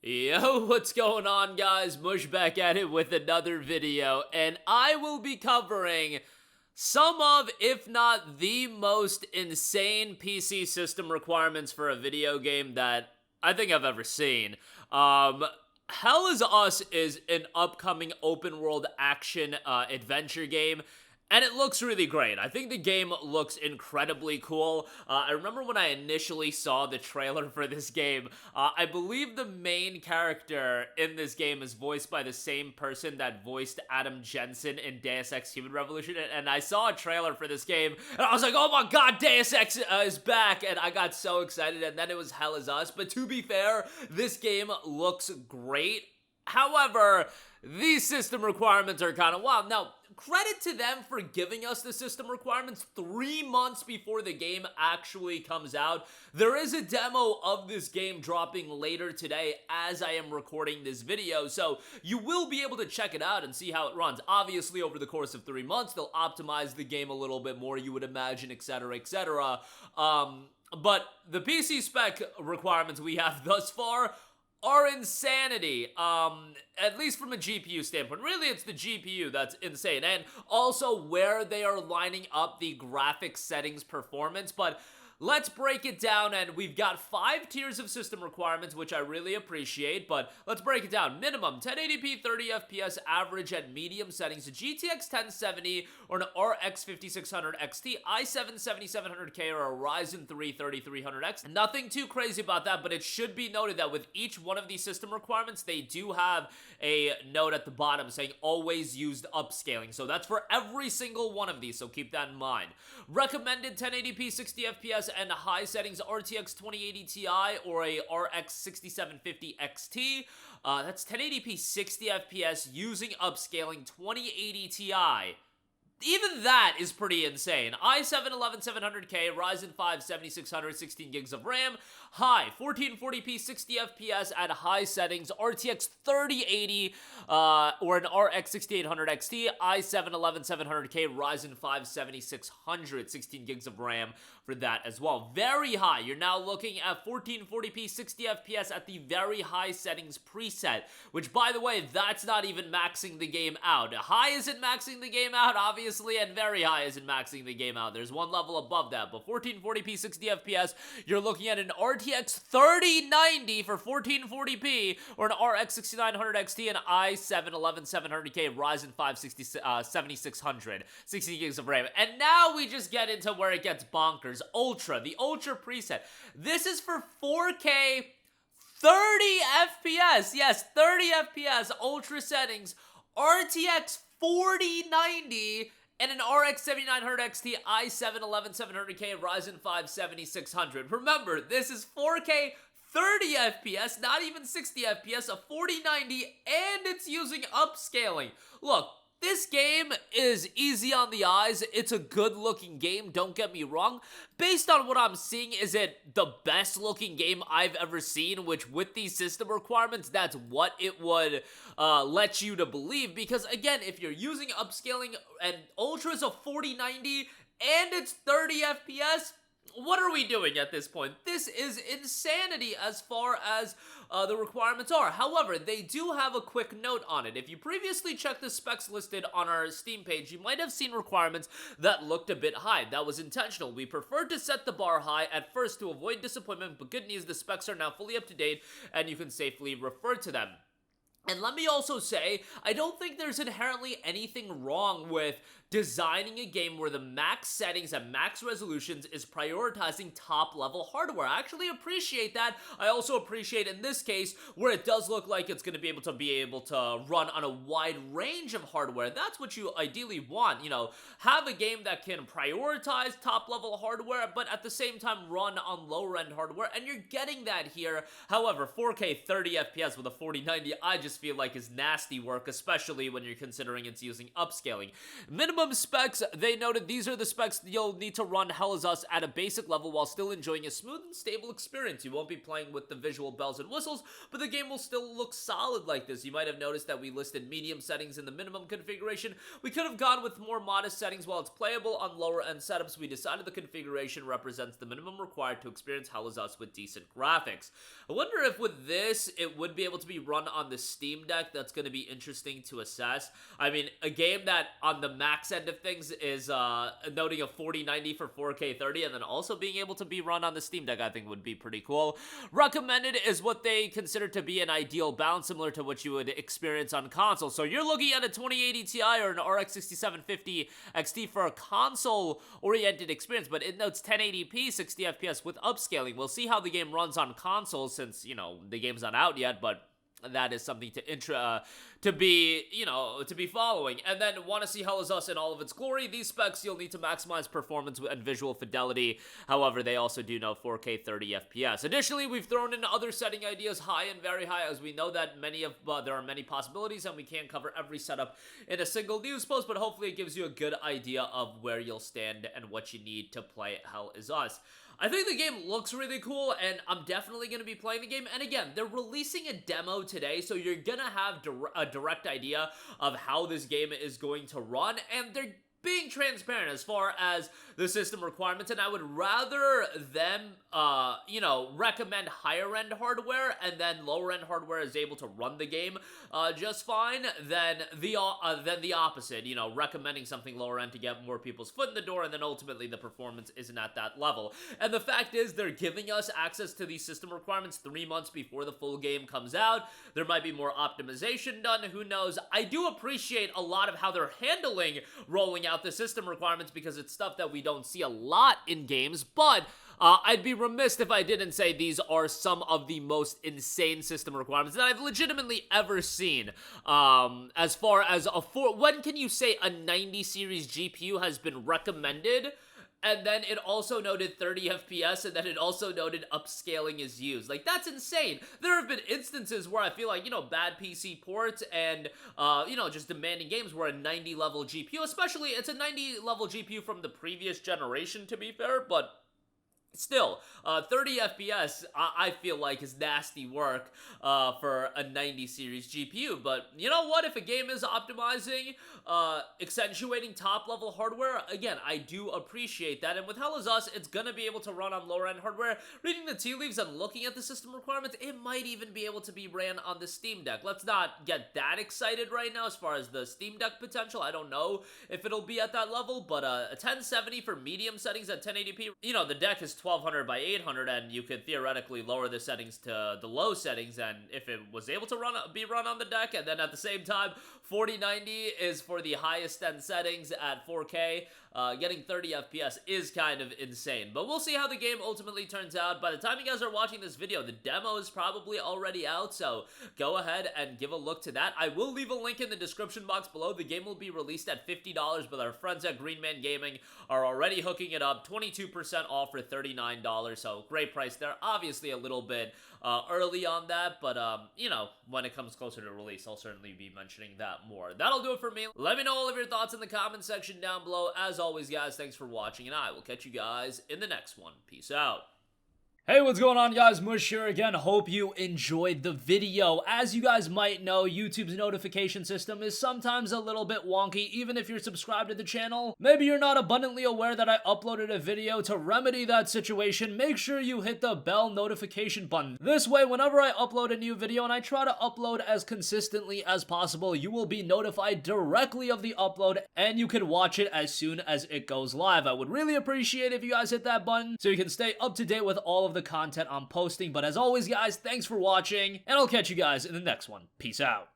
Yo, what's going on, guys? Mush back at it with another video, and I will be covering some of, if not the most insane PC system requirements for a video game that I think I've ever seen. Hell is Us is an upcoming open world action adventure game. And it looks really great. I think the game looks incredibly cool. I remember when I initially saw the trailer for this game, I believe the main character in this game is voiced by the same person that voiced Adam Jensen in Deus Ex Human Revolution. And I saw a trailer for this game, and I was like, oh my god, Deus Ex is back! And I got so excited, and then it was Hell is Us. But to be fair, this game looks great. However, these system requirements are kind of wild. Now, credit to them for giving us the system requirements 3 months before the game actually comes out. There is a demo of this game dropping later today as I am recording this video, so you will be able to check it out and see how it runs. Obviously, over the course of 3 months, they'll optimize the game a little bit more, you would imagine, etc., etc. But the PC spec requirements we have thus far are insanity, at least from a GPU standpoint. Really, it's the GPU that's insane, and also where they are lining up the graphics settings performance. But let's break it down, and we've got 5 tiers of system requirements, which I really appreciate, but let's break it down. Minimum, 1080p 30 FPS, average and medium settings, a GTX 1070 or an RX 5600 XT, i7 7700K or a Ryzen 3 3300X. Nothing too crazy about that, but it should be noted that with each one of these system requirements, they do have a note at the bottom saying always used upscaling. So that's for every single one of these, so keep that in mind. Recommended 1080p 60 FPS and high settings RTX 2080 Ti or a RX 6750 XT. That's 1080p 60 FPS using upscaling 2080 Ti. Even that is pretty insane. i7 11700K, Ryzen 5 7600, 16 gigs of RAM, high 1440p 60 FPS at high settings, RTX 3080 or an RX 6800 XT, i7 11700K, Ryzen 5 7600, 16 gigs of RAM for that as well. Very high. You're now looking at 1440p 60 FPS at the very high settings preset, which, by the way, that's not even maxing the game out. High isn't maxing the game out, obviously, and very high isn't maxing the game out. There's one level above that, but 1440p 60 FPS, you're looking at an RTX 3090 for 1440p or an RX 6900 XT and i7 11700K Ryzen 5 7600, 60 gigs of RAM. And now we just get into where it gets bonkers. Ultra, the Ultra preset. This is for 4K 30 FPS. Yes, 30 FPS, Ultra settings, RTX 4090 and an RX 7900 XT, i7 11700K, Ryzen 5 7600. Remember, this is 4K 30 FPS, not even 60 FPS, a 4090, and it's using upscaling. Look, this game is easy on the eyes. It's a good-looking game, don't get me wrong. Based on what I'm seeing, is it the best-looking game I've ever seen? Which, with these system requirements, that's what it would let you to believe. Because, again, if you're using upscaling and Ultra's a 4090 and it's 30 FPS, what are we doing at this point? This is insanity as far as the requirements are. However, they do have a quick note on it. If you previously checked the specs listed on our Steam page, you might have seen requirements that looked a bit high. That was intentional. We preferred to set the bar high at first to avoid disappointment, but good news, the specs are now fully up to date and you can safely refer to them. And let me also say, I don't think there's inherently anything wrong with designing a game where the max settings and max resolutions is prioritizing top-level hardware. I actually appreciate that. I also appreciate, in this case, where it does look like it's going to be able to run on a wide range of hardware. That's what you ideally want, you know, have a game that can prioritize top-level hardware, but at the same time run on lower-end hardware, and you're getting that here. However, 4K 30 FPS with a 4090, I just just feel like is nasty work, especially when you're considering it's using upscaling. Minimum specs, they noted these are the specs you'll need to run Hell Is Us at a basic level while still enjoying a smooth and stable experience. You won't be playing with the visual bells and whistles, but the game will still look solid like this. You might have noticed that we listed medium settings in the minimum configuration. We could have gone with more modest settings while it's playable on lower end setups. We decided the configuration represents the minimum required to experience Hell Is Us with decent graphics. I wonder if with this, it would be able to be run on the Steam Deck. That's going to be interesting to assess. I mean, a game that on the max end of things is noting a 4090 for 4K 30 and then also being able to be run on the Steam Deck, I think would be pretty cool. Recommended is what they consider to be an ideal balance, similar to what you would experience on console. So you're looking at a 2080 Ti or an RX 6750 XT for a console-oriented experience, but it notes 1080p, 60 FPS with upscaling. We'll see how the game runs on console since, you know, the game's not out yet, but that is something to be following. And then want to see Hell Is Us in all of its glory. These specs, you'll need to maximize performance and visual fidelity. However, they also do know 4K 30 FPS. Additionally, we've thrown in other setting ideas, high and very high, as we know that there are many possibilities and we can't cover every setup in a single news post, but hopefully it gives you a good idea of where you'll stand and what you need to play Hell Is Us. I think the game looks really cool, and I'm definitely going to be playing the game. And again, they're releasing a demo today, so you're going to have a direct idea of how this game is going to run, and they're being transparent as far as the system requirements, and I would rather them, recommend higher-end hardware, and then lower-end hardware is able to run the game just fine, than the opposite, recommending something lower-end to get more people's foot in the door, and then ultimately the performance isn't at that level. And the fact is, they're giving us access to these system requirements 3 months before the full game comes out. There might be more optimization done, who knows. I do appreciate a lot of how they're handling rolling out the system requirements, because it's stuff that we don't see a lot in games, but I'd be remiss if I didn't say these are some of the most insane system requirements that I've legitimately ever seen. As far as when can you say a 90 series GPU has been recommended? And then it also noted 30 FPS, and then it also noted upscaling is used. Like, that's insane. There have been instances where I feel like, bad PC ports and, just demanding games where a 90 level GPU, especially, it's a 90 level GPU from the previous generation, to be fair, but still, 30 FPS, I feel like, is nasty work for a 90 series GPU. But you know what? If a game is optimizing, accentuating top-level hardware, again, I do appreciate that. And with Hell Is Us, it's going to be able to run on lower-end hardware. Reading the tea leaves and looking at the system requirements, it might even be able to be ran on the Steam Deck. Let's not get that excited right now as far as the Steam Deck potential. I don't know if it'll be at that level, but a 1070 for medium settings at 1080p, the deck is 1200 by 800, and you could theoretically lower the settings to the low settings, and if it was able to be run on the deck, and then at the same time 4090 is for the highest end settings at 4K, getting 30 FPS is kind of insane. But we'll see how the game ultimately turns out. By the time you guys are watching this video, the demo is probably already out, so go ahead and give a look to that. I will leave a link in the description box below. The game will be released at $50, but our friends at Green Man Gaming are already hooking it up, 22% off for $39, so great price there. Obviously a little bit early on that, but when it comes closer to release, I'll certainly be mentioning that more. That'll do it for me. Let me know all of your thoughts in the comment section down below. As always, guys, thanks for watching, and I will catch you guys in the next one. Peace out. Hey, what's going on, guys? Mush here again. Hope you enjoyed the video. As you guys might know, YouTube's notification system is sometimes a little bit wonky, even if you're subscribed to the channel. Maybe you're not abundantly aware that I uploaded a video. To remedy that situation, make sure you hit the bell notification button. This way, whenever I upload a new video, and I try to upload as consistently as possible, you will be notified directly of the upload, and you can watch it as soon as it goes live. I would really appreciate if you guys hit that button so you can stay up to date with all of the content I'm posting. But as always, guys, thanks for watching, and I'll catch you guys in the next one. Peace out.